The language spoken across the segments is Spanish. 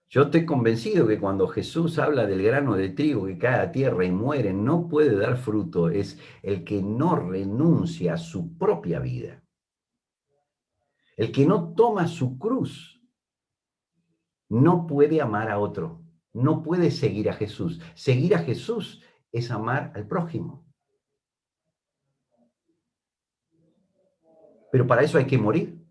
Yo estoy convencido que cuando Jesús habla del grano de trigo que cae a tierra y muere, no puede dar fruto, es el que no renuncia a su propia vida, el que no toma su cruz, no puede amar a otro, no puede seguir a Jesús. Seguir a Jesús es amar al prójimo. Pero para eso hay que morir.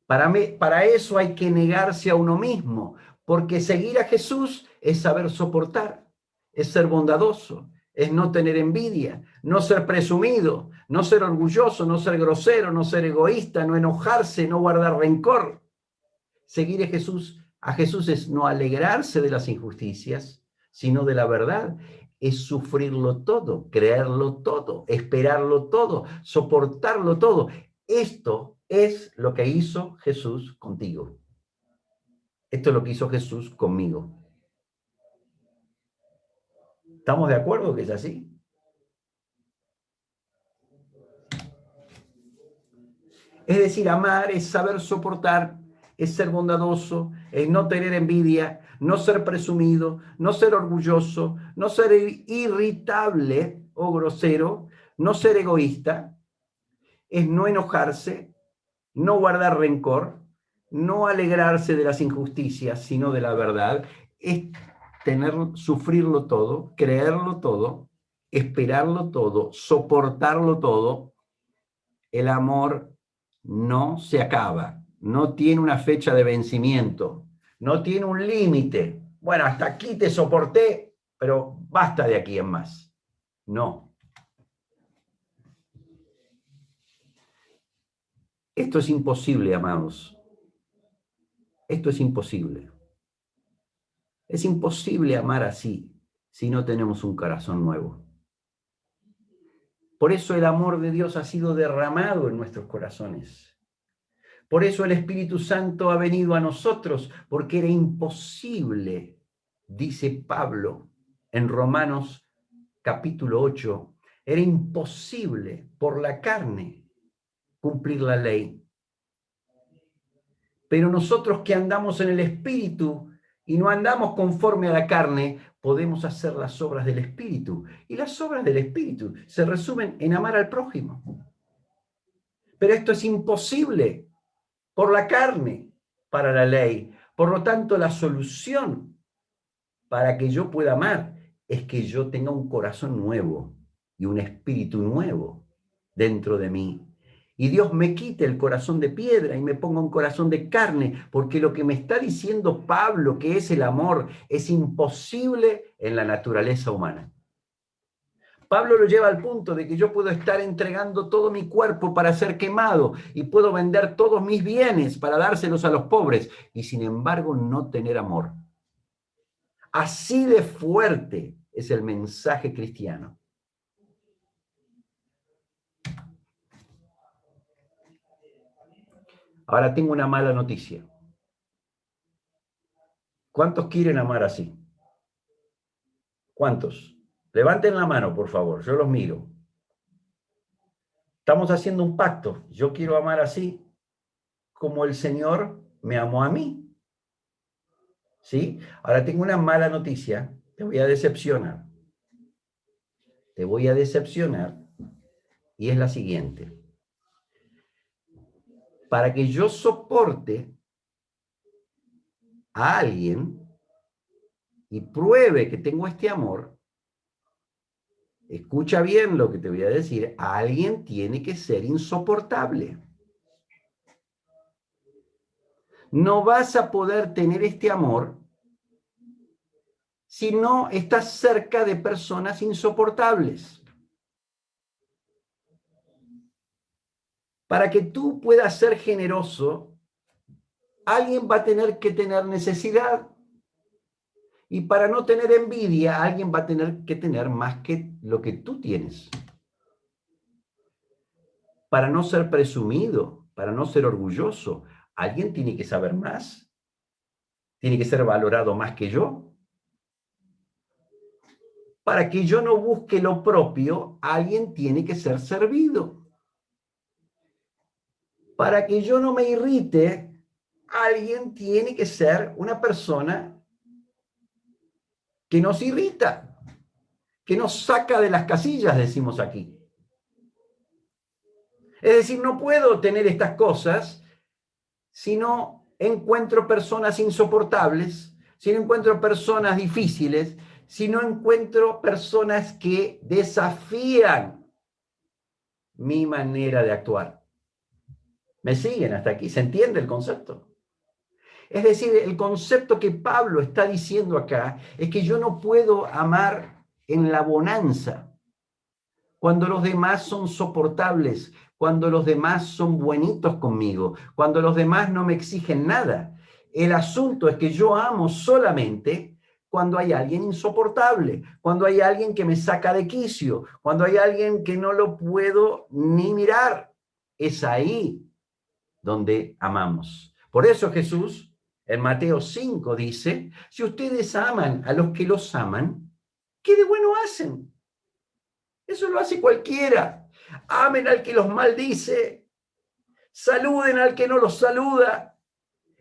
Para eso hay que negarse a uno mismo, porque seguir a Jesús es saber soportar, es ser bondadoso, es no tener envidia, no ser presumido, no ser orgulloso, no ser grosero, no ser egoísta, no enojarse, no guardar rencor. Seguir a Jesús es no alegrarse de las injusticias, sino de la verdad. Es sufrirlo todo, creerlo todo, esperarlo todo, soportarlo todo. Esto es lo que hizo Jesús contigo. Esto es lo que hizo Jesús conmigo. ¿Estamos de acuerdo que es así? Es decir, amar es saber soportar, es ser bondadoso, es no tener envidia, no ser presumido, no ser orgulloso, no ser irritable o grosero, no ser egoísta, es no enojarse, no guardar rencor, no alegrarse de las injusticias, sino de la verdad, es sufrirlo todo, creerlo todo, esperarlo todo, soportarlo todo. El amor no se acaba, no tiene una fecha de vencimiento, no tiene un límite. Bueno, hasta aquí te soporté, pero basta de aquí en más. No. Esto es imposible, amados. Esto es imposible. Es imposible amar así si no tenemos un corazón nuevo. Por eso el amor de Dios ha sido derramado en nuestros corazones. Por eso el Espíritu Santo ha venido a nosotros, porque era imposible, dice Pablo en Romanos capítulo 8, era imposible por la carne cumplir la ley. Pero nosotros que andamos en el Espíritu y no andamos conforme a la carne, podemos hacer las obras del Espíritu. Y las obras del Espíritu se resumen en amar al prójimo. Pero esto es imposible por la carne para la ley. Por lo tanto, la solución para que yo pueda amar es que yo tenga un corazón nuevo y un espíritu nuevo dentro de mí. Y Dios me quite el corazón de piedra y me ponga un corazón de carne, porque lo que me está diciendo Pablo, que es el amor, es imposible en la naturaleza humana. Pablo lo lleva al punto de que yo puedo estar entregando todo mi cuerpo para ser quemado y puedo vender todos mis bienes para dárselos a los pobres y sin embargo no tener amor. Así de fuerte es el mensaje cristiano. Ahora tengo una mala noticia. ¿Cuántos quieren amar así? ¿Cuántos? Levanten la mano, por favor, yo los miro. Estamos haciendo un pacto. Yo quiero amar así como el Señor me amó a mí. ¿Sí? Ahora tengo una mala noticia. Te voy a decepcionar. Te voy a decepcionar. Y es la siguiente. Para que yo soporte a alguien y pruebe que tengo este amor, escucha bien lo que te voy a decir, alguien tiene que ser insoportable. No vas a poder tener este amor si no estás cerca de personas insoportables. Para que tú puedas ser generoso, alguien va a tener que tener necesidad. Y para no tener envidia, alguien va a tener que tener más que lo que tú tienes. Para no ser presumido, para no ser orgulloso, alguien tiene que saber más. Tiene que ser valorado más que yo. Para que yo no busque lo propio, alguien tiene que ser servido. Para que yo no me irrite, alguien tiene que ser una persona que nos irrita, que nos saca de las casillas, decimos aquí. Es decir, no puedo tener estas cosas si no encuentro personas insoportables, si no encuentro personas difíciles, si no encuentro personas que desafían mi manera de actuar. ¿Me siguen hasta aquí? ¿Se entiende el concepto? Es decir, el concepto que Pablo está diciendo acá es que yo no puedo amar en la bonanza, cuando los demás son soportables, cuando los demás son buenitos conmigo, cuando los demás no me exigen nada. El asunto es que yo amo solamente cuando hay alguien insoportable, cuando hay alguien que me saca de quicio, cuando hay alguien que no lo puedo ni mirar. Es ahí donde amamos. Por eso Jesús en Mateo 5 dice, si ustedes aman a los que los aman, ¿qué de bueno hacen? Eso lo hace cualquiera. Amen al que los maldice, saluden al que no los saluda.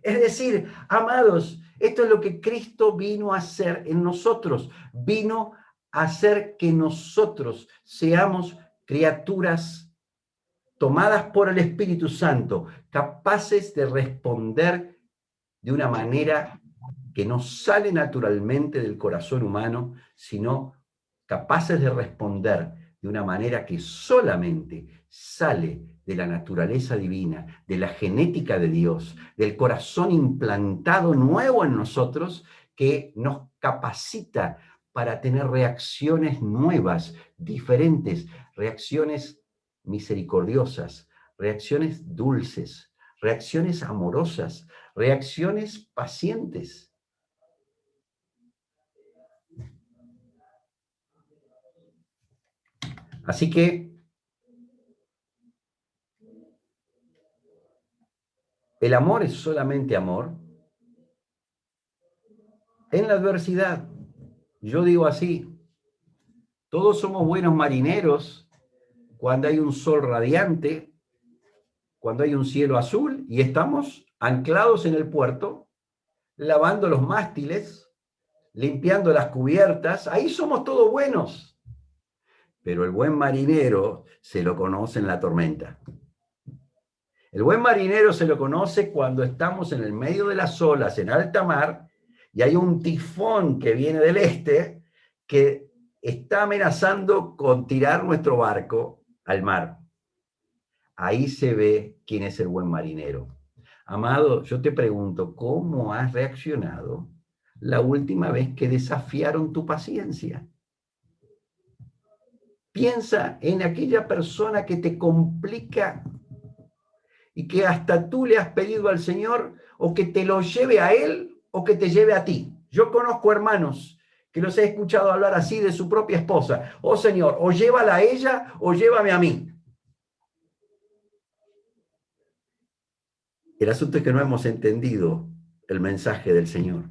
Es decir, amados, esto es lo que Cristo vino a hacer en nosotros. Vino a hacer que nosotros seamos criaturas tomadas por el Espíritu Santo, capaces de responder de una manera que no sale naturalmente del corazón humano, sino capaces de responder de una manera que solamente sale de la naturaleza divina, de la genética de Dios, del corazón implantado nuevo en nosotros, que nos capacita para tener reacciones nuevas, diferentes, reacciones misericordiosas, reacciones dulces, reacciones amorosas, reacciones pacientes. Así que el amor es solamente amor en la adversidad. Yo digo así, todos somos buenos marineros cuando hay un sol radiante, cuando hay un cielo azul y estamos anclados en el puerto, lavando los mástiles, limpiando las cubiertas, ahí somos todos buenos. Pero el buen marinero se lo conoce en la tormenta. El buen marinero se lo conoce cuando estamos en el medio de las olas, en alta mar, y hay un tifón que viene del este que está amenazando con tirar nuestro barco al mar. Ahí se ve quién es el buen marinero. Amado, yo te pregunto, ¿cómo has reaccionado la última vez que desafiaron tu paciencia? Piensa en aquella persona que te complica y que hasta tú le has pedido al Señor o que te lo lleve a Él o que te lleve a ti. Yo conozco hermanos que los he escuchado hablar así de su propia esposa. Oh Señor, o llévala a ella o llévame a mí. El asunto es que no hemos entendido el mensaje del Señor.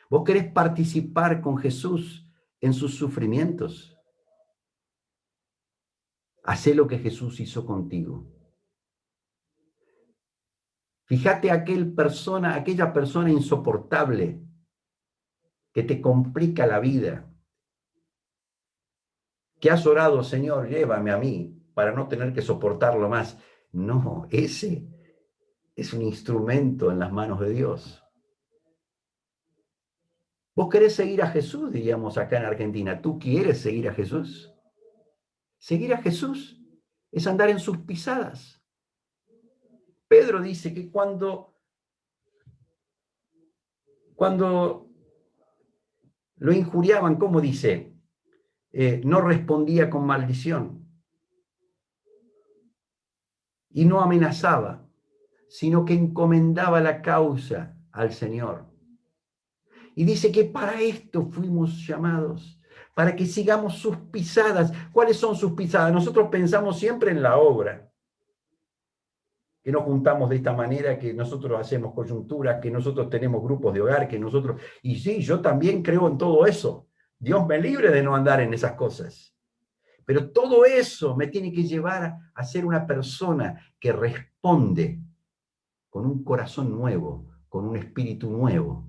¿Vos querés participar con Jesús en sus sufrimientos? Hacé lo que Jesús hizo contigo. Fíjate aquella persona insoportable que te complica la vida, que has orado, Señor, llévame a mí para no tener que soportarlo más. No, ese es un instrumento en las manos de Dios. Vos querés seguir a Jesús, diríamos acá en Argentina. ¿Tú quieres seguir a Jesús? Seguir a Jesús es andar en sus pisadas. Pedro dice que cuando lo injuriaban, ¿cómo dice? No respondía con maldición y no amenazaba, sino que encomendaba la causa al Señor. Y dice que para esto fuimos llamados, para que sigamos sus pisadas. ¿Cuáles son sus pisadas? Nosotros pensamos siempre en la obra, que nos juntamos de esta manera, que nosotros hacemos coyunturas, que nosotros tenemos grupos de hogar, que nosotros... Y sí, yo también creo en todo eso. Dios me libre de no andar en esas cosas. Pero todo eso me tiene que llevar a ser una persona que responde con un corazón nuevo, con un espíritu nuevo,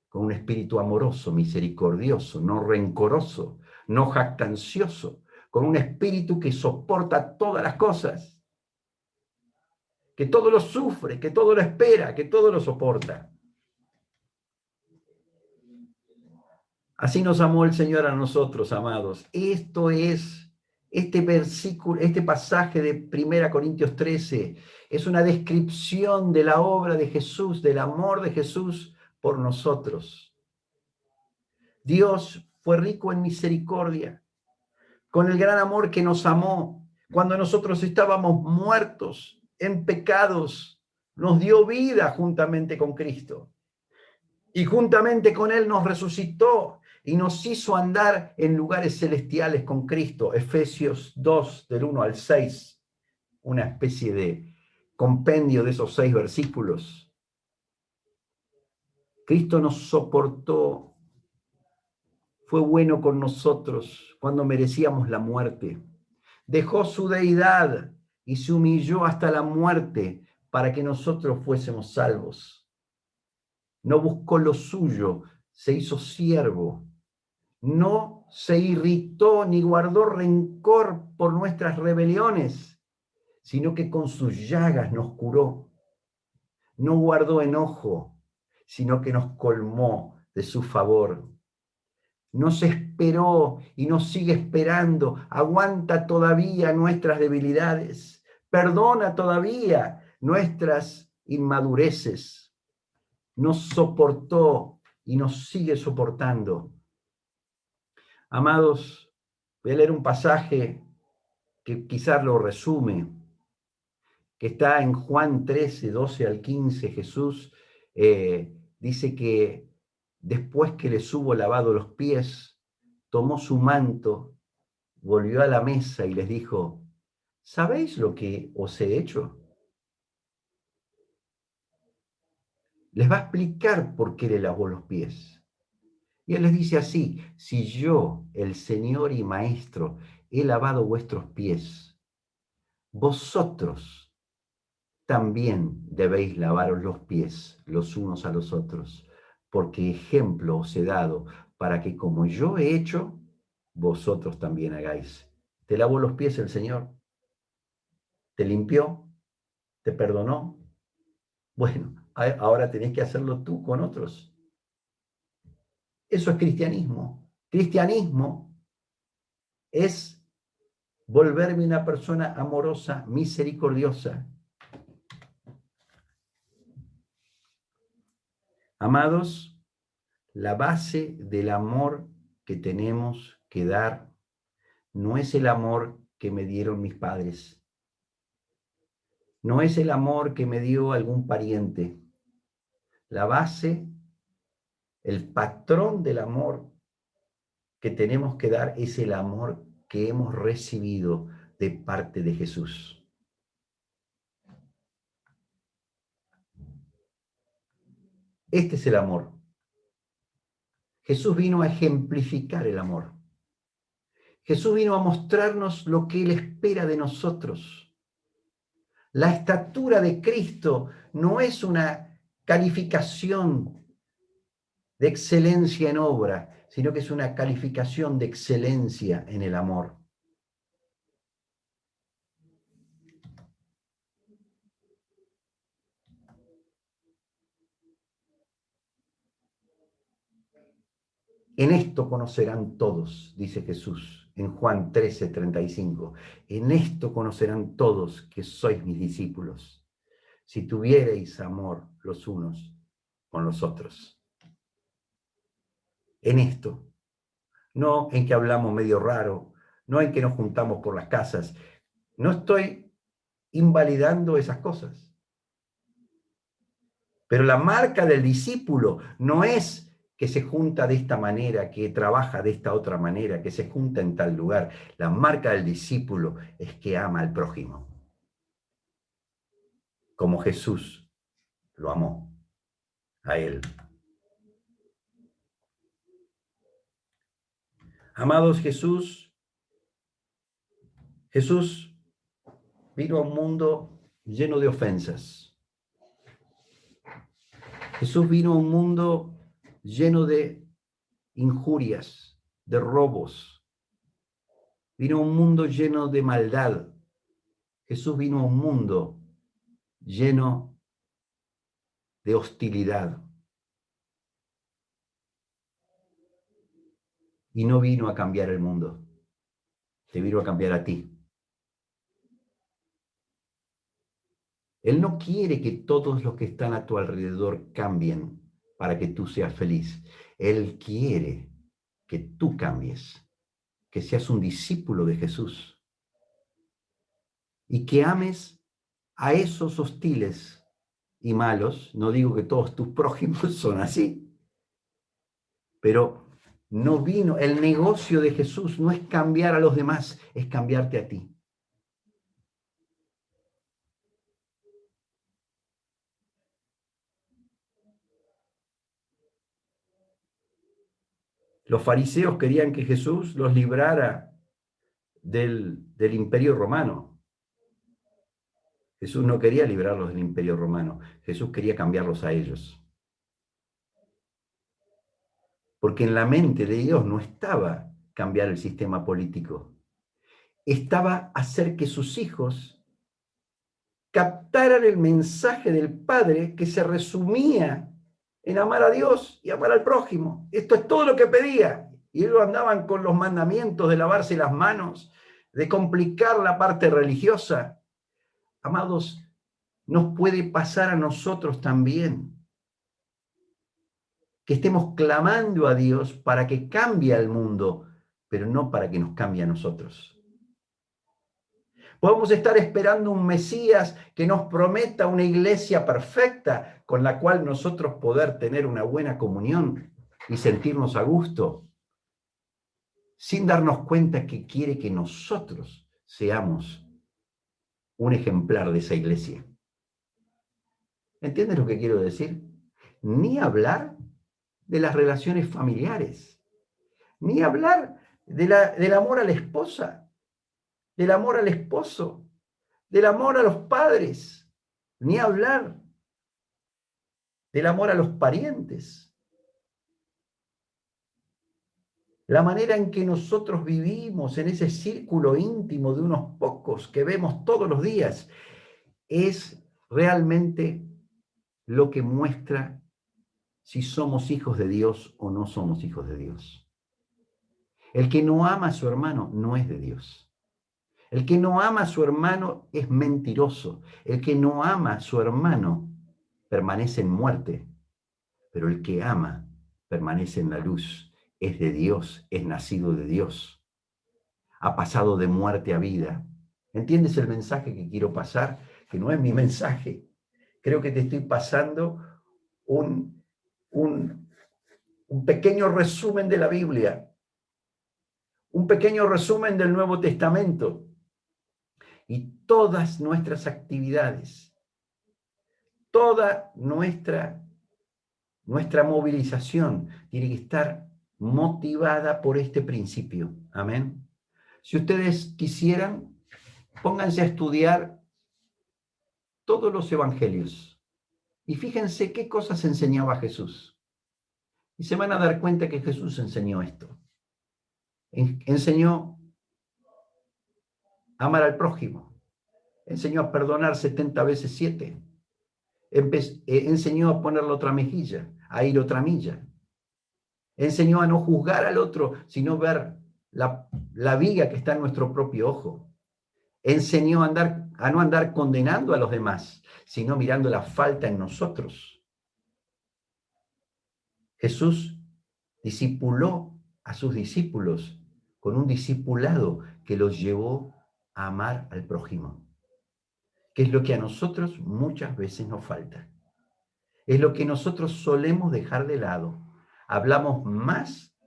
con un espíritu amoroso, misericordioso, no rencoroso, no jactancioso, con un espíritu que soporta todas las cosas, que todo lo sufre, que todo lo espera, que todo lo soporta. Así nos amó el Señor a nosotros, amados. Esto es, este versículo, este pasaje de 1 Corintios 13, es una descripción de la obra de Jesús, del amor de Jesús por nosotros. Dios fue rico en misericordia, con el gran amor que nos amó. Cuando nosotros estábamos muertos en pecados, nos dio vida juntamente con Cristo. Y juntamente con Él nos resucitó y nos hizo andar en lugares celestiales con Cristo. Efesios 2, del 1 al 6, una especie de compendio de esos 6 versículos. Cristo nos soportó, fue bueno con nosotros cuando merecíamos la muerte. Dejó su deidad y se humilló hasta la muerte para que nosotros fuésemos salvos. No buscó lo suyo, se hizo siervo. No se irritó ni guardó rencor por nuestras rebeliones, sino que con sus llagas nos curó. No guardó enojo, sino que nos colmó de su favor. Nos esperó y nos sigue esperando. Aguanta todavía nuestras debilidades. Perdona todavía nuestras inmadureces. Nos soportó y nos sigue soportando. Amados, voy a leer un pasaje que quizás lo resume, que está en Juan 13, 12 al 15. Jesús dice que después que les hubo lavado los pies, tomó su manto, volvió a la mesa y les dijo: ¿sabéis lo que os he hecho? Les va a explicar por qué le lavó los pies. Y él les dice así: si yo, el Señor y Maestro, he lavado vuestros pies, vosotros también debéis lavaros los pies los unos a los otros, porque ejemplo os he dado para que como yo he hecho, vosotros también hagáis. ¿Te lavó los pies el Señor? ¿Te limpió? ¿Te perdonó? Bueno, ahora tenés que hacerlo tú con otros. Eso es cristianismo. Cristianismo es volverme una persona amorosa, misericordiosa. Amados, la base del amor que tenemos que dar no es el amor que me dieron mis padres, no es el amor que me dio algún pariente. La base, el patrón del amor que tenemos que dar es el amor que hemos recibido de parte de Jesús. Este es el amor. Jesús vino a ejemplificar el amor. Jesús vino a mostrarnos lo que Él espera de nosotros. La estatura de Cristo no es una calificación de excelencia en obra, sino que es una calificación de excelencia en el amor. En esto conocerán todos, dice Jesús en Juan 13:35. En esto conocerán todos que sois mis discípulos, si tuviereis amor los unos con los otros. En esto, no en que hablamos medio raro, no en que nos juntamos por las casas. No estoy invalidando esas cosas. Pero la marca del discípulo no es que se junta de esta manera, que trabaja de esta otra manera, que se junta en tal lugar. La marca del discípulo es que ama al prójimo, como Jesús lo amó a él. Amados, Jesús vino a un mundo lleno de ofensas. Jesús vino a un mundo lleno de injurias, de robos. Vino a un mundo lleno de maldad. Jesús vino a un mundo lleno de hostilidad. Y no vino a cambiar el mundo, te vino a cambiar a ti. Él no quiere que todos los que están a tu alrededor cambien para que tú seas feliz. Él quiere que tú cambies, que seas un discípulo de Jesús y que ames a esos hostiles y malos. No digo que todos tus prójimos son así, pero no vino, el negocio de Jesús no es cambiar a los demás, es cambiarte a ti. Los fariseos querían que Jesús los librara del imperio romano. Jesús no quería librarlos del imperio romano, Jesús quería cambiarlos a ellos. Porque en la mente de Dios no estaba cambiar el sistema político, estaba hacer que sus hijos captaran el mensaje del Padre que se resumía en amar a Dios y amar al prójimo. Esto es todo lo que pedía. Y ellos andaban con los mandamientos de lavarse las manos, de complicar la parte religiosa. Amados, nos puede pasar a nosotros también, que estemos clamando a Dios para que cambie al mundo, pero no para que nos cambie a nosotros. Podemos estar esperando un Mesías que nos prometa una iglesia perfecta con la cual nosotros poder tener una buena comunión y sentirnos a gusto, sin darnos cuenta que quiere que nosotros seamos un ejemplar de esa iglesia. ¿Entiendes lo que quiero decir? Ni hablar de las relaciones familiares, ni hablar del amor a la esposa, del amor al esposo, del amor a los padres, ni hablar del amor a los parientes. La manera en que nosotros vivimos en ese círculo íntimo de unos pocos que vemos todos los días es realmente lo que muestra si somos hijos de Dios o no somos hijos de Dios. El que no ama a su hermano no es de Dios. El que no ama a su hermano es mentiroso. El que no ama a su hermano permanece en muerte. Pero el que ama permanece en la luz. Es de Dios, es nacido de Dios. Ha pasado de muerte a vida. ¿Entiendes el mensaje que quiero pasar? Que no es mi mensaje. Creo que te estoy pasando un pequeño resumen de la Biblia. Un pequeño resumen del Nuevo Testamento. Y todas nuestras actividades, toda nuestra movilización tiene que estar motivada por este principio. Amén. Si ustedes quisieran, pónganse a estudiar todos los evangelios y fíjense qué cosas enseñaba Jesús. Y se van a dar cuenta que Jesús enseñó esto. Enseñó a amar al prójimo. Enseñó a perdonar 70 veces 7. Enseñó a poner la otra mejilla, a ir otra milla. Enseñó a no juzgar al otro, sino ver la viga que está en nuestro propio ojo. Enseñó a no andar condenando a los demás, sino mirando la falta en nosotros. Jesús discipuló a sus discípulos con un discipulado que los llevó a amar al prójimo, que es lo que a nosotros muchas veces nos falta. Es lo que nosotros solemos dejar de lado. Hablamos más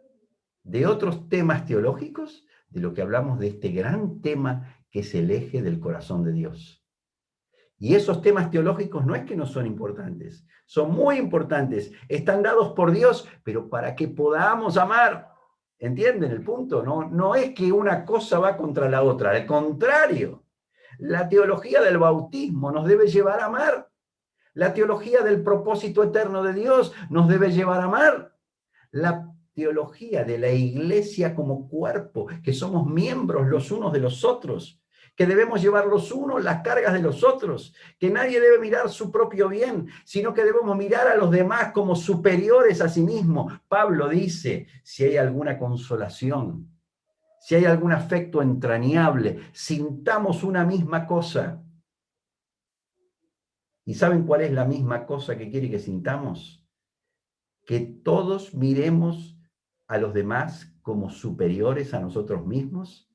de otros temas teológicos de lo que hablamos de este gran tema que es el eje del corazón de Dios. Y esos temas teológicos no es que no son importantes, son muy importantes, están dados por Dios, pero para que podamos amar. ¿Entienden el punto? No es que una cosa va contra la otra, al contrario. La teología del bautismo nos debe llevar a amar, La teología del propósito eterno de Dios nos debe llevar a amar. La teología de la iglesia como cuerpo, que somos miembros los unos de los otros, que debemos llevar los unos las cargas de los otros, que nadie debe mirar su propio bien, sino que debemos mirar a los demás como superiores a sí mismo. Pablo dice, si hay alguna consolación, si hay algún afecto entrañable, sintamos una misma cosa. ¿Y saben cuál es la misma cosa que quiere que sintamos? Que todos miremos a los demás como superiores a nosotros mismos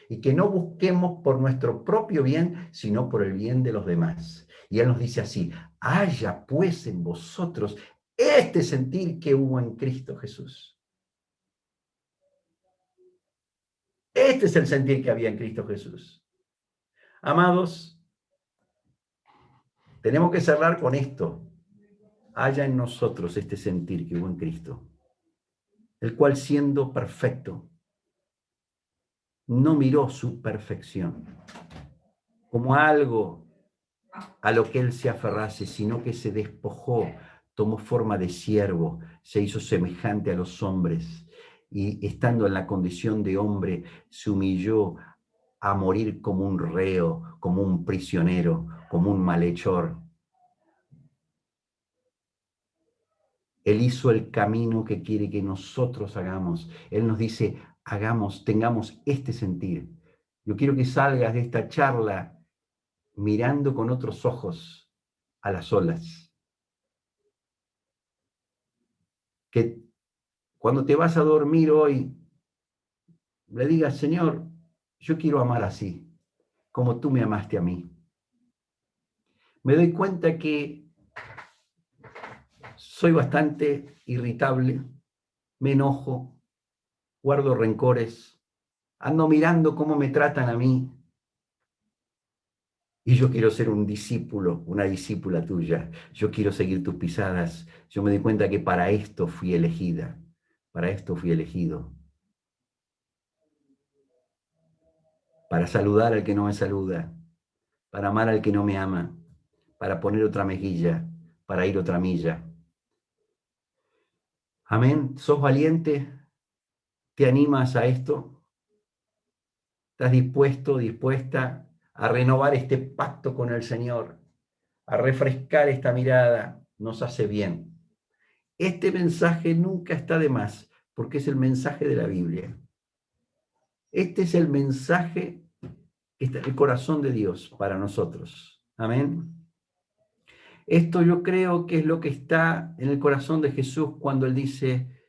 y que no busquemos por nuestro propio bien, sino por el bien de los demás. Y él nos dice así, haya pues en vosotros este sentir que hubo en Cristo Jesús. Este es el sentir que había en Cristo Jesús. Amados, tenemos que cerrar con esto. Haya en nosotros este sentir que hubo en Cristo, el cual siendo perfecto, no miró su perfección como algo a lo que él se aferrase, sino que se despojó, tomó forma de siervo, se hizo semejante a los hombres y estando en la condición de hombre, se humilló a morir como un reo, como un prisionero, como un malhechor. Él hizo el camino que quiere que nosotros hagamos. Él nos dice, hagamos, tengamos este sentir. Yo quiero que salgas de esta charla mirando con otros ojos a las olas. Que cuando te vas a dormir hoy, le digas, Señor, yo quiero amar así, como tú me amaste a mí. Me doy cuenta que soy bastante irritable, me enojo, guardo rencores, ando mirando cómo me tratan a mí. Y yo quiero ser un discípulo, una discípula tuya. Yo quiero seguir tus pisadas. Yo me doy cuenta que para esto fui elegida, para esto fui elegido. Para saludar al que no me saluda, para amar al que no me ama, para poner otra mejilla, para ir otra milla. Amén. ¿Sos valiente? ¿Te animas a esto? ¿Estás dispuesto, dispuesta a renovar este pacto con el Señor? A refrescar esta mirada. Nos hace bien. Este mensaje nunca está de más, porque es el mensaje de la Biblia. Este es el mensaje que está en el corazón de Dios para nosotros. Amén. Esto yo creo que es lo que está en el corazón de Jesús cuando Él dice,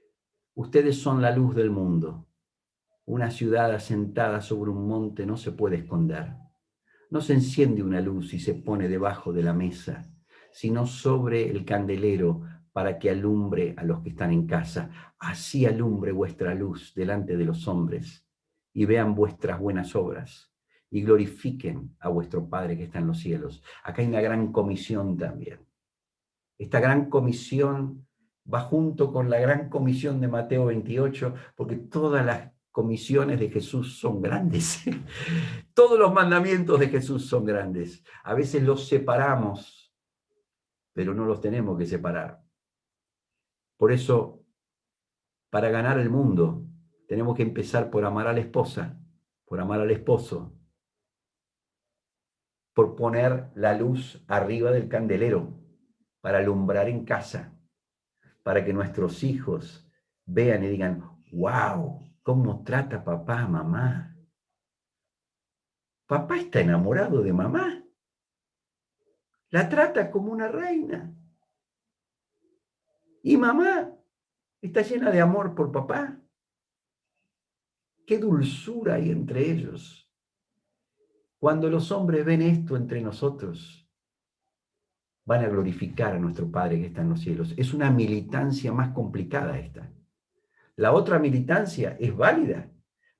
ustedes son la luz del mundo. Una ciudad asentada sobre un monte no se puede esconder. No se enciende una luz y se pone debajo de la mesa, sino sobre el candelero para que alumbre a los que están en casa. Así alumbre vuestra luz delante de los hombres y vean vuestras buenas obras y glorifiquen a vuestro Padre que está en los cielos. Acá hay una gran comisión también. Esta gran comisión va junto con la gran comisión de Mateo 28, porque todas las comisiones de Jesús son grandes. Todos los mandamientos de Jesús son grandes. A veces los separamos, pero no los tenemos que separar. Por eso, para ganar el mundo, tenemos que empezar por amar a la esposa, por amar al esposo, por poner la luz arriba del candelero, para alumbrar en casa, para que nuestros hijos vean y digan, wow, ¿cómo trata papá a mamá? Papá está enamorado de mamá. La trata como una reina. Y mamá está llena de amor por papá. Qué dulzura hay entre ellos. Cuando los hombres ven esto entre nosotros, van a glorificar a nuestro Padre que está en los cielos. Es una militancia más complicada esta. La otra militancia es válida,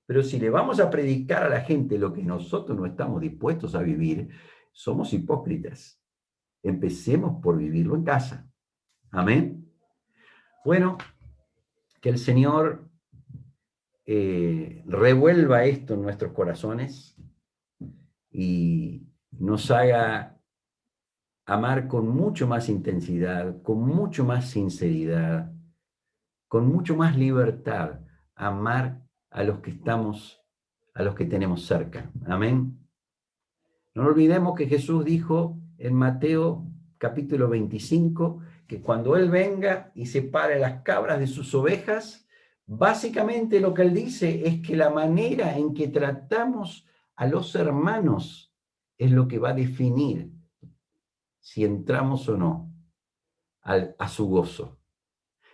pero si le vamos a predicar a la gente lo que nosotros no estamos dispuestos a vivir, somos hipócritas. Empecemos por vivirlo en casa. Amén. Bueno, que el Señor revuelva esto en nuestros corazones y nos haga amar con mucho más intensidad, con mucho más sinceridad, con mucho más libertad, amar a los que estamos, a los que tenemos cerca. Amén. No olvidemos que Jesús dijo en Mateo capítulo 25 que cuando Él venga y separe las cabras de sus ovejas, básicamente lo que Él dice es que la manera en que tratamos a los hermanos es lo que va a definir si entramos o no a su gozo.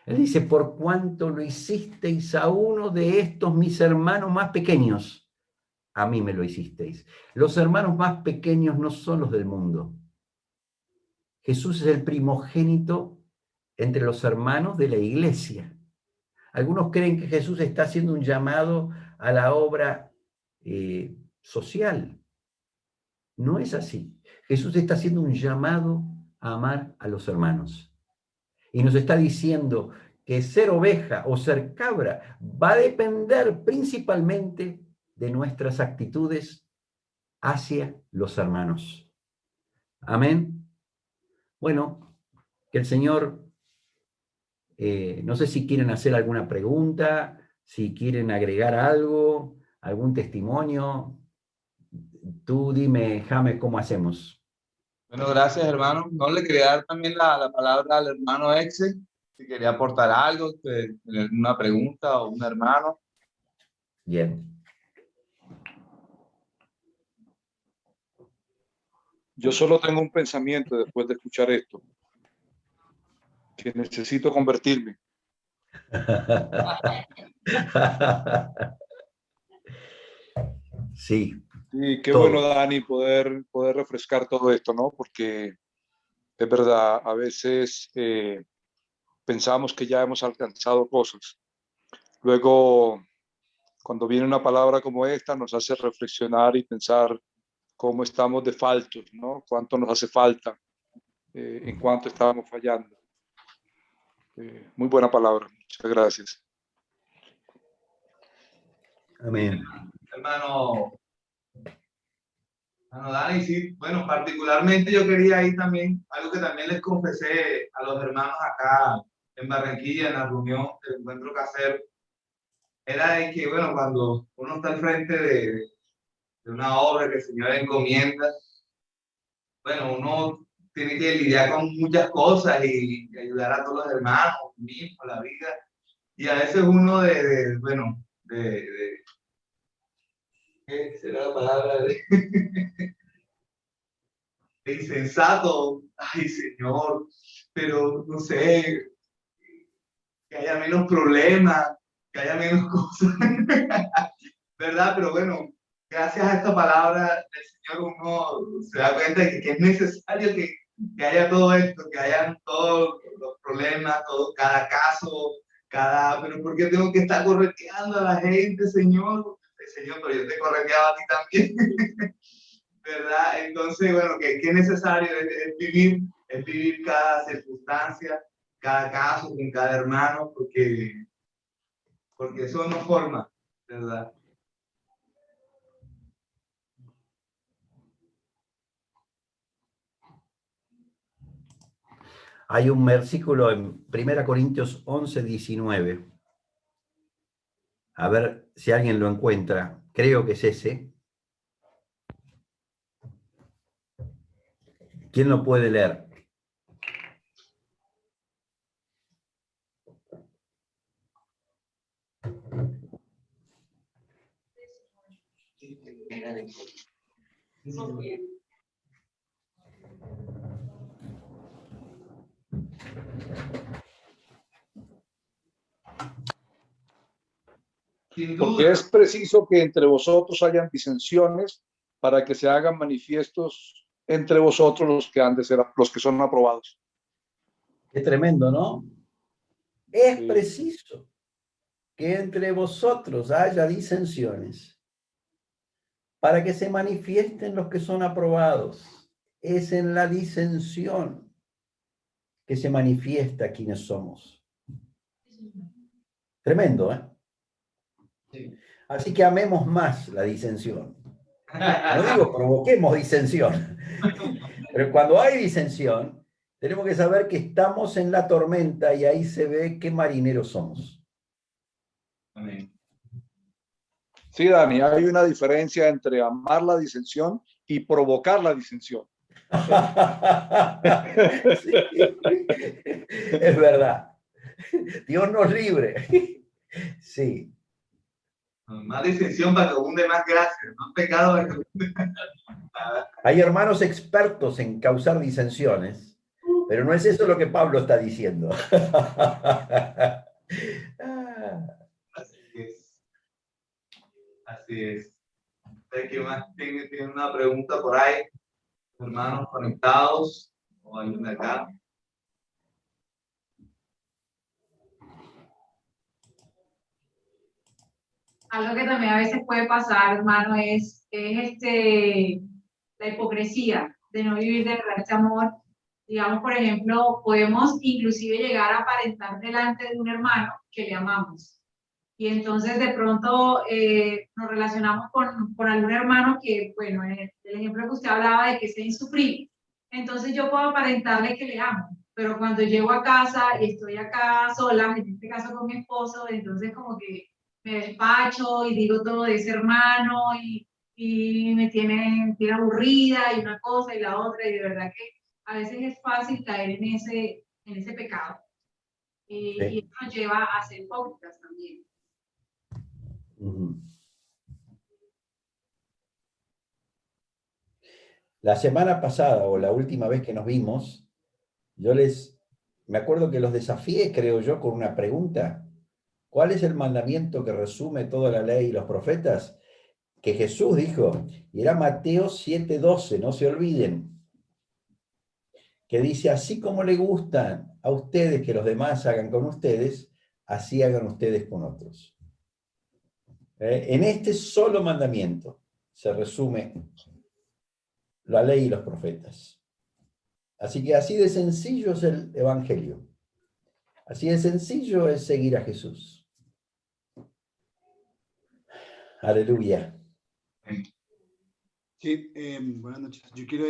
Él dice, por cuanto lo hicisteis a uno de estos mis hermanos más pequeños, a mí me lo hicisteis. Los hermanos más pequeños no son los del mundo. Jesús es el primogénito entre los hermanos de la iglesia. Algunos creen que Jesús está haciendo un llamado a la obra social. No es así. Jesús está haciendo un llamado a amar a los hermanos. Y nos está diciendo que ser oveja o ser cabra va a depender principalmente de nuestras actitudes hacia los hermanos. Amén. Bueno, que el Señor, no sé si quieren hacer alguna pregunta, si quieren agregar algo, algún testimonio. Tú dime, James, ¿cómo hacemos? Bueno, gracias, hermano. No le quería dar también la palabra al hermano Exe, si quería aportar algo, tener una pregunta o un hermano. Bien. Yo solo tengo un pensamiento después de escuchar esto, que necesito convertirme. Sí. Sí, qué todo. bueno, Dani, poder refrescar todo esto, ¿no? Porque es verdad, a veces pensamos que ya hemos alcanzado cosas. Luego, cuando viene una palabra como esta, nos hace reflexionar y pensar cómo estamos de faltos, ¿no? Cuánto nos hace falta, en cuánto estamos fallando. Muy buena palabra, muchas gracias. Amén. Hermano Dani, sí, bueno, particularmente yo quería ir también, algo que también les confesé a los hermanos acá en Barranquilla, en la reunión del encuentro casero, era de que, bueno, cuando uno está al frente de una obra que el Señor encomienda, bueno, uno tiene que lidiar con muchas cosas y ayudar a todos los hermanos, mismos, la vida, y a veces uno bueno, ¿qué será la palabra? De insensato, ay Señor, pero no sé, que haya menos problemas, que haya menos cosas, ¿verdad? Pero bueno, gracias a esta palabra del Señor uno se da cuenta de que es necesario que haya todo esto, que hayan todos los problemas, todo, cada caso, pero ¿por qué tengo que estar correteando a la gente, Señor? Señor, pero yo te correteaba a ti también. ¿Verdad? Entonces, bueno, que es necesario es vivir cada circunstancia, cada caso con cada hermano, porque eso nos forma, ¿verdad? Hay un versículo en 1 Corintios 11:19. A ver si alguien lo encuentra. Creo que es ese. ¿Quién lo puede leer? Porque es preciso que entre vosotros hayan disensiones para que se hagan manifiestos entre vosotros los que han de ser, los que son aprobados. Es tremendo, ¿no? Es Sí. preciso que entre vosotros haya disensiones para que se manifiesten los que son aprobados. Es en la disensión que se manifiesta quiénes somos. Tremendo, ¿eh? Sí. Así que amemos más la disensión. No digo provoquemos disensión, Pero cuando hay disensión, tenemos que saber que estamos en la tormenta y ahí se ve qué marineros somos. Amén. Sí, Dani, hay una diferencia entre amar la disensión y provocar la disensión. Sí, es verdad. Dios nos libre. Sí. Más disensión para que abunde más gracia, más pecado para que abunde. Hay hermanos expertos en causar disensiones, pero no es eso lo que Pablo está diciendo. Así es. Así es. ¿Qué más tiene una pregunta por ahí? Hermanos conectados o alguien de acá. Algo que también a veces puede pasar, hermano, es la hipocresía de no vivir de verdad este amor. Digamos, por ejemplo, podemos inclusive llegar a aparentar delante de un hermano que le amamos. Y entonces de pronto nos relacionamos con algún hermano que, bueno, el ejemplo que usted hablaba de que sea insufrible. Entonces yo puedo aparentarle que le amo, pero cuando llego a casa y estoy acá sola, en este caso con mi esposo, entonces como que me despacho y digo todo de ese hermano y me tiene aburrida y una cosa y la otra, y de verdad que a veces es fácil caer en ese pecado. Y eso nos lleva a ser hipócritas también. La semana pasada o la última vez que nos vimos, me acuerdo que los desafié, creo yo, con una pregunta. ¿Cuál es el mandamiento que resume toda la ley y los profetas? Que Jesús dijo, y era Mateo 7:12, no se olviden, que dice, así como le gustan a ustedes que los demás hagan con ustedes, así hagan ustedes con otros. En este solo mandamiento se resume la ley y los profetas. Así que así de sencillo es el Evangelio. Así de sencillo es seguir a Jesús. Aleluya. Sí, buenas noches. Yo quiero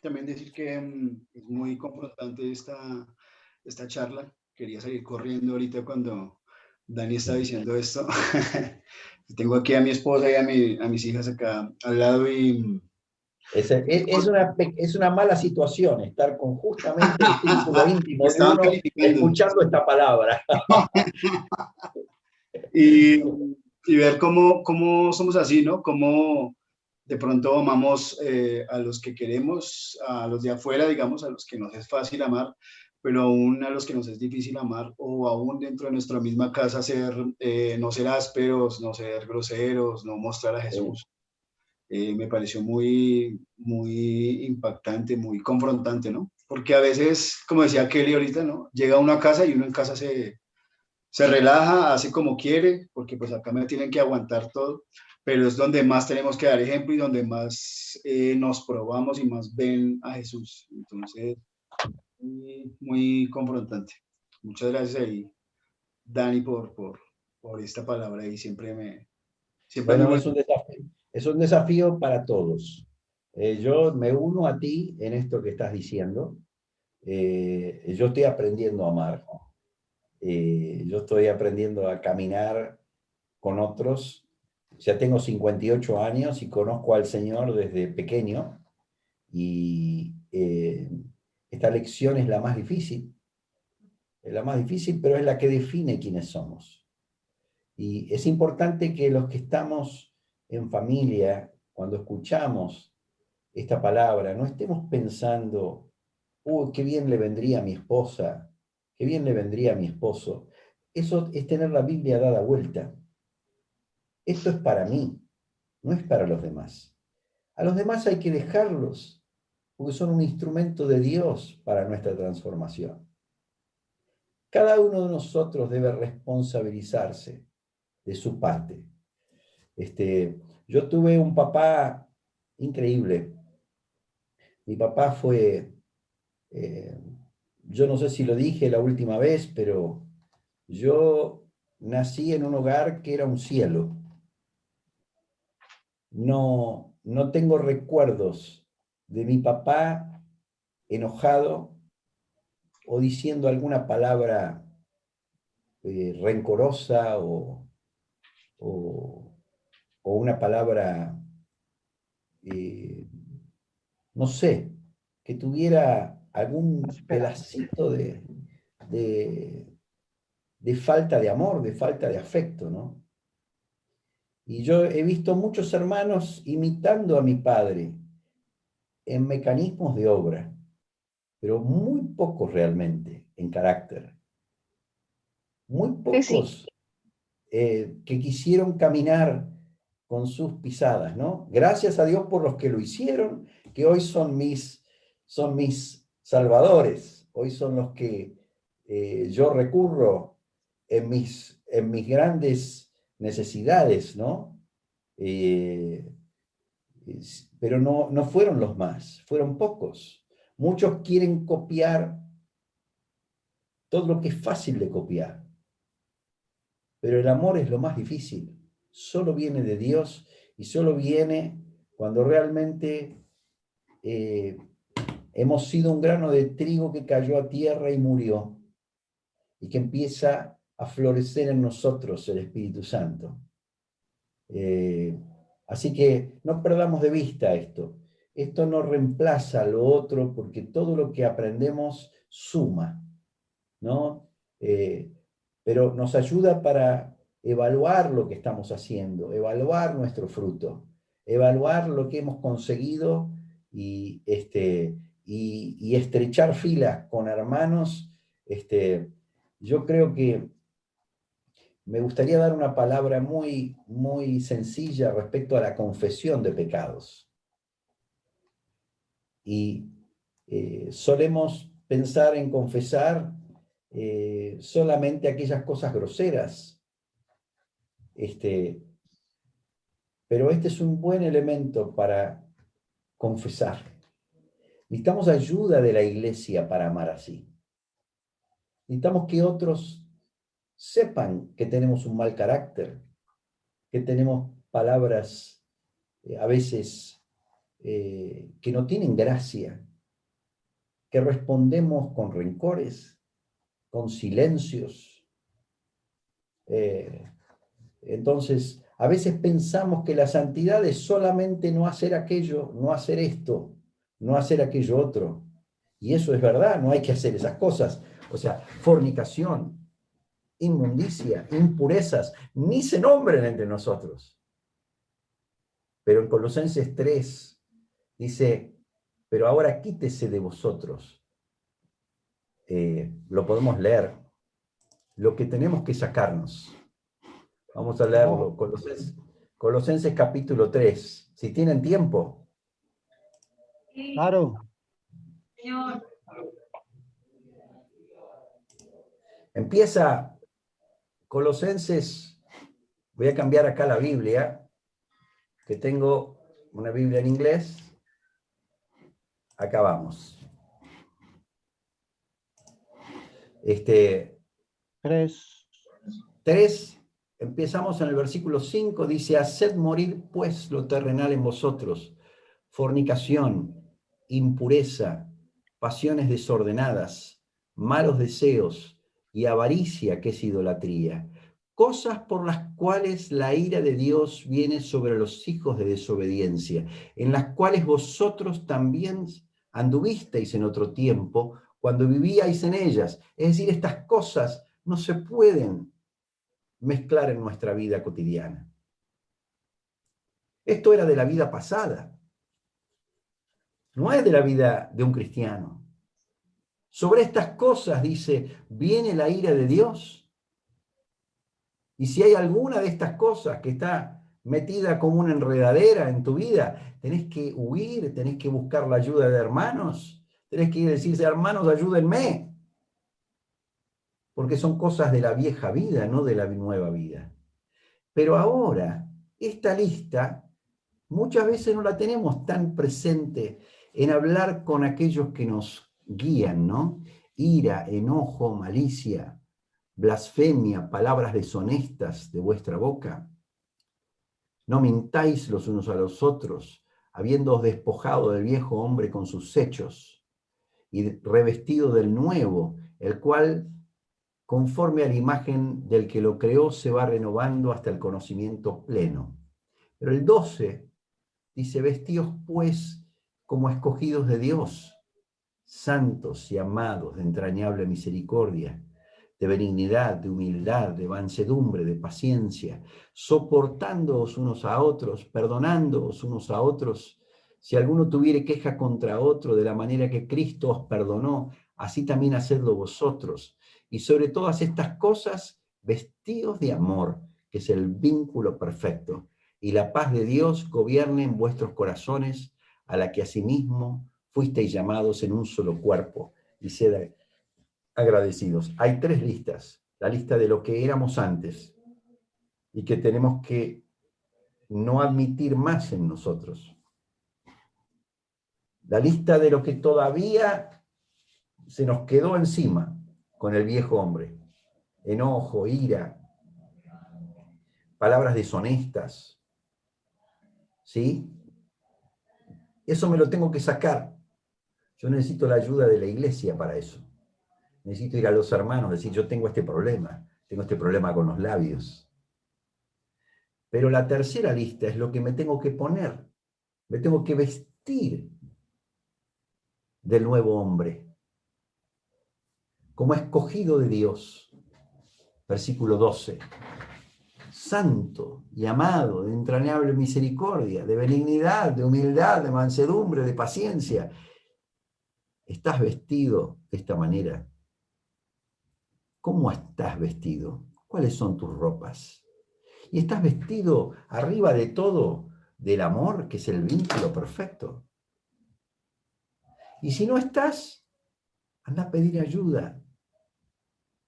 también decir que es muy confrontante esta charla. Quería salir corriendo ahorita cuando Dani está diciendo esto. Tengo aquí a mi esposa y a mis hijas acá al lado y... Es una mala situación estar con justamente el círculo íntimo de uno escuchando esta palabra. y ver cómo somos así, ¿no? Cómo de pronto amamos a los que queremos, a los de afuera, digamos, a los que nos es fácil amar, pero aún a los que nos es difícil amar, o aún dentro de nuestra misma casa no ser ásperos, no ser groseros, no mostrar a Jesús. Me pareció muy, muy impactante, muy confrontante, ¿no? Porque a veces, como decía Kelly ahorita, ¿no? Llega uno a casa y uno en casa se relaja, hace como quiere, porque pues acá me tienen que aguantar todo, pero es donde más tenemos que dar ejemplo y donde más nos probamos y más ven a Jesús. Entonces, muy confrontante. Muchas gracias ahí, Dani, por esta palabra y siempre Bueno, muy es un desafío para todos. Yo me uno a ti en esto que estás diciendo. Yo estoy aprendiendo a amar. Yo estoy aprendiendo a caminar con otros. Ya tengo 58 años y conozco al Señor desde pequeño. Y esta lección es la más difícil. Es la más difícil, pero es la que define quiénes somos. Y es importante que los que estamos en familia, cuando escuchamos esta palabra, no estemos pensando, qué bien le vendría a mi esposa, qué bien le vendría a mi esposo. Eso es tener la Biblia dada vuelta. Esto es para mí, no es para los demás. A los demás hay que dejarlos, porque son un instrumento de Dios para nuestra transformación. Cada uno de nosotros debe responsabilizarse de su parte. Yo tuve un papá increíble. Mi papá fue, yo no sé si lo dije la última vez, pero yo nací en un hogar que era un cielo. No tengo recuerdos de mi papá enojado o diciendo alguna palabra rencorosa o una palabra, no sé, que tuviera algún pedacito de falta de amor, de falta de afecto, ¿no? Y yo he visto muchos hermanos imitando a mi padre en mecanismos de obra, pero muy pocos realmente en carácter. Muy pocos que quisieron caminar con sus pisadas, ¿no? Gracias a Dios por los que lo hicieron, que hoy son mis salvadores, hoy son los que yo recurro en mis grandes necesidades, ¿no? Pero no fueron los más, fueron pocos. Muchos quieren copiar todo lo que es fácil de copiar, pero el amor es lo más difícil. Solo viene de Dios y solo viene cuando realmente hemos sido un grano de trigo que cayó a tierra y murió, y que empieza a florecer en nosotros el Espíritu Santo. Así que no perdamos de vista esto. Esto no reemplaza lo otro, porque todo lo que aprendemos suma, ¿no? Pero nos ayuda para evaluar lo que estamos haciendo, evaluar nuestro fruto, evaluar lo que hemos conseguido y estrechar filas con hermanos. Yo creo que me gustaría dar una palabra muy, muy sencilla respecto a la confesión de pecados. Y solemos pensar en confesar solamente aquellas cosas groseras. Pero este es un buen elemento para confesar. Necesitamos ayuda de la iglesia para amar así. Necesitamos que otros sepan que tenemos un mal carácter, que tenemos palabras a veces que no tienen gracia, que respondemos con rencores, con silencios. Entonces, a veces pensamos que la santidad es solamente no hacer aquello, no hacer esto, no hacer aquello otro. Y eso es verdad, no hay que hacer esas cosas. O sea, fornicación, inmundicia, impurezas, ni se nombren entre nosotros. Pero en Colosenses 3 dice, pero ahora quítese de vosotros. Lo podemos leer. Lo que tenemos que sacarnos. Vamos a leerlo. Colosenses capítulo 3. Si tienen tiempo. Claro. Señor. Empieza Colosenses. Voy a cambiar acá la Biblia, que tengo una Biblia en inglés. Acá vamos. 3, empezamos en el versículo 5, dice, haced morir pues lo terrenal en vosotros, fornicación, impureza, pasiones desordenadas, malos deseos y avaricia, que es idolatría, cosas por las cuales la ira de Dios viene sobre los hijos de desobediencia, en las cuales vosotros también anduvisteis en otro tiempo, cuando vivíais en ellas. Es decir, estas cosas no se pueden mezclar en nuestra vida cotidiana. Esto era de la vida pasada. No es de la vida de un cristiano. Sobre estas cosas, dice, viene la ira de Dios. Y si hay alguna de estas cosas que está metida como una enredadera en tu vida, tenés que huir, tenés que buscar la ayuda de hermanos, tenés que ir a decirse, hermanos, ayúdenme. Porque son cosas de la vieja vida, no de la nueva vida. Pero ahora, esta lista, muchas veces no la tenemos tan presente en hablar con aquellos que nos guían, ¿no? Ira, enojo, malicia, blasfemia, palabras deshonestas de vuestra boca. No mintáis los unos a los otros, habiéndoos despojado del viejo hombre con sus hechos, y revestido del nuevo, el cual, conforme a la imagen del que lo creó, se va renovando hasta el conocimiento pleno. Pero el 12 dice, vestíos pues como escogidos de Dios, santos y amados de entrañable misericordia, de benignidad, de humildad, de mansedumbre, de paciencia, soportándoos unos a otros, perdonándoos unos a otros, si alguno tuviere queja contra otro, de la manera que Cristo os perdonó, así también hacedlo vosotros. Y sobre todas estas cosas, vestíos de amor, que es el vínculo perfecto, y la paz de Dios gobierne en vuestros corazones, a la que asimismo fuisteis llamados en un solo cuerpo, y sed agradecidos. Hay 3 listas. La lista de lo que éramos antes y que tenemos que no admitir más en nosotros. La lista de lo que todavía se nos quedó encima con el viejo hombre. Enojo, ira, palabras deshonestas. ¿Sí? Eso me lo tengo que sacar. Yo necesito la ayuda de la iglesia para eso. Necesito ir a los hermanos, decir, yo tengo este problema con los labios. Pero la tercera lista es lo que me tengo que poner. Me tengo que vestir del nuevo hombre, como escogido de Dios. Versículo 12. Santo y amado, de entrañable misericordia, de benignidad, de humildad, de mansedumbre, de paciencia. ¿Estás vestido de esta manera? ¿Cómo estás vestido? ¿Cuáles son tus ropas? Y estás vestido arriba de todo del amor, que es el vínculo perfecto. Y si no estás, anda a pedir ayuda.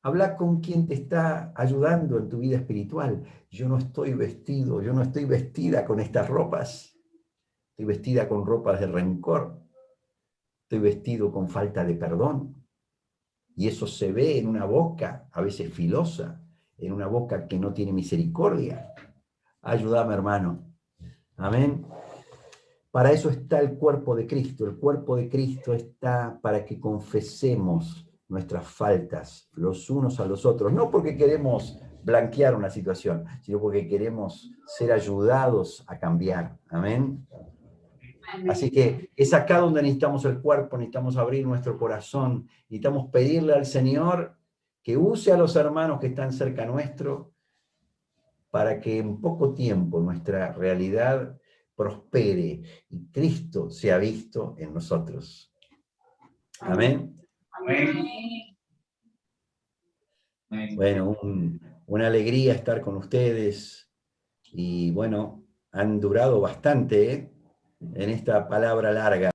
Habla con quien te está ayudando en tu vida espiritual. Yo no estoy vestido, yo no estoy vestida con estas ropas. Estoy vestida con ropas de rencor. Estoy vestido con falta de perdón. Y eso se ve en una boca, a veces filosa, en una boca que no tiene misericordia. Ayúdame, hermano. Amén. Para eso está el cuerpo de Cristo. El cuerpo de Cristo está para que confesemos nuestras faltas los unos a los otros. No porque queremos blanquear una situación, sino porque queremos ser ayudados a cambiar. Amén. Así que es acá donde necesitamos el cuerpo, necesitamos abrir nuestro corazón, necesitamos pedirle al Señor que use a los hermanos que están cerca nuestro para que en poco tiempo nuestra realidad prospere y Cristo sea visto en nosotros. Amén. Amén. Bueno, una alegría estar con ustedes y bueno, han durado bastante, en esta palabra larga.